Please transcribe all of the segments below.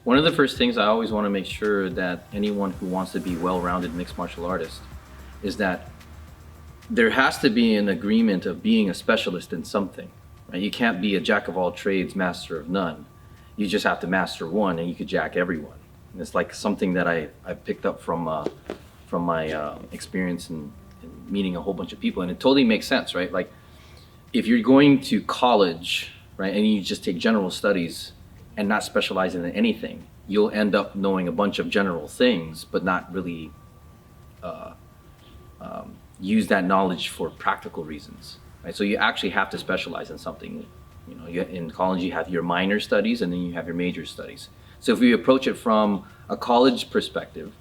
One of the first things I always want to make sure that anyone who wants to be well-rounded mixed martial artist is that there has to be an agreement of being a specialist in something. Right? You can't be a jack of all trades, master of none. You just have to master one, and you could jack everyone. And it's like something that I picked up from my experience in meeting a whole bunch of people, and it totally makes sense, right? Like if you're going to college, right, and you just take general studies and not specialize in anything, you'll end up knowing a bunch of general things, but not really use that knowledge for practical reasons, right? So you actually have to specialize in something. You know, in college you have your minor studies and then you have your major studies. So if we approach it from a college perspective,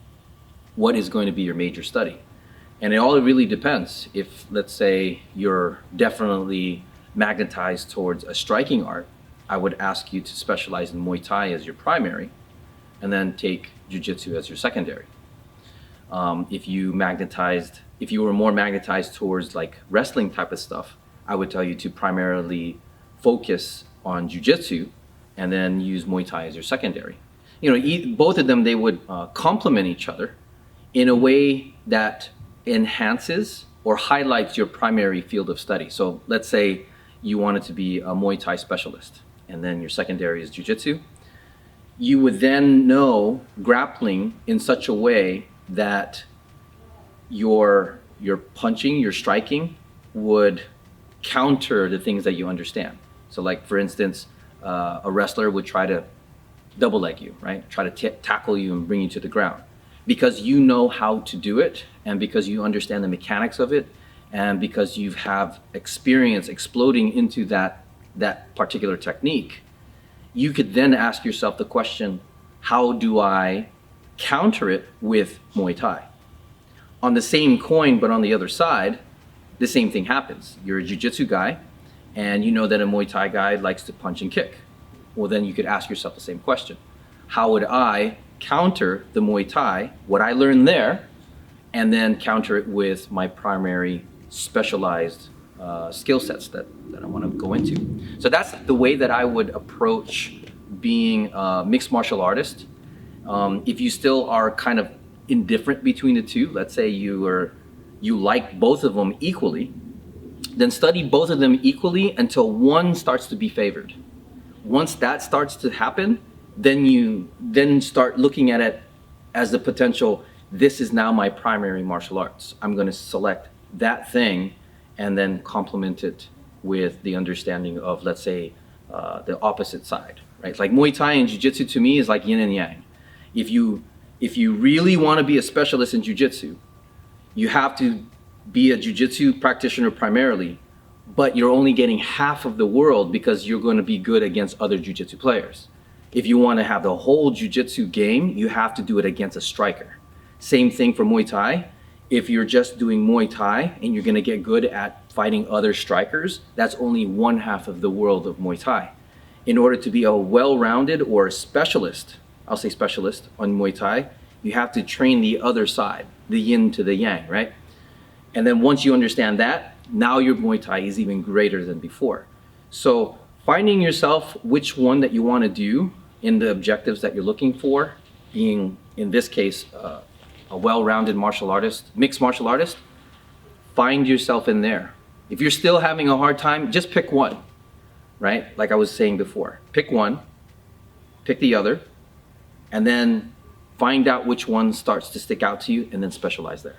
what is going to be your major study? And it all really depends. If, let's say, you're definitely magnetized towards a striking art, I would ask you to specialize in Muay Thai as your primary and then take Jiu-Jitsu as your secondary. If you were more magnetized towards like wrestling type of stuff, I would tell you to primarily focus on Jiu-Jitsu and then use Muay Thai as your secondary. You know, both of them, they would complement each other in a way that enhances or highlights your primary field of study. So let's say you wanted to be a Muay Thai specialist and then your secondary is Jiu-Jitsu. You would then know grappling in such a way that your punching, your striking would counter the things that you understand. So like for instance, a wrestler would try to double leg you, right? Try to tackle you and bring you to the ground. Because you know how to do it, and because you understand the mechanics of it, and because you have experience exploding into that particular technique, you could then ask yourself the question, how do I counter it with Muay Thai? On the same coin, but on the other side, the same thing happens. You're a Jiu-Jitsu guy, and you know that a Muay Thai guy likes to punch and kick. Well, then you could ask yourself the same question. How would I counter the Muay Thai, what I learned there, and then counter it with my primary specialized skill sets that I want to go into? So that's the way that I would approach being a mixed martial artist. If you still are kind of indifferent between the two, let's say you like both of them equally, then study both of them equally until one starts to be favored. Once that starts to happen, then you start looking at it as the potential, this is now my primary martial arts. I'm going to select that thing and then complement it with the understanding of, let's say, the opposite side, right? Like Muay Thai and Jiu-Jitsu to me is like yin and yang. If you really want to be a specialist in Jiu-Jitsu, you have to be a Jiu-Jitsu practitioner primarily, but you're only getting half of the world because you're going to be good against other Jiu-Jitsu players. If you want to have the whole Jiu-Jitsu game, you have to do it against a striker. Same thing for Muay Thai. If you're just doing Muay Thai and you're going to get good at fighting other strikers, that's only one half of the world of Muay Thai. In order to be a well-rounded or a specialist, I'll say specialist on Muay Thai, you have to train the other side, the yin to the yang, right? And then once you understand that, now your Muay Thai is even greater than before. So finding yourself which one that you want to do in the objectives that you're looking for, being, in this case, a well-rounded martial artist, mixed martial artist, find yourself in there. If you're still having a hard time, just pick one, right? Like I was saying before, pick one, pick the other, and then find out which one starts to stick out to you and then specialize there.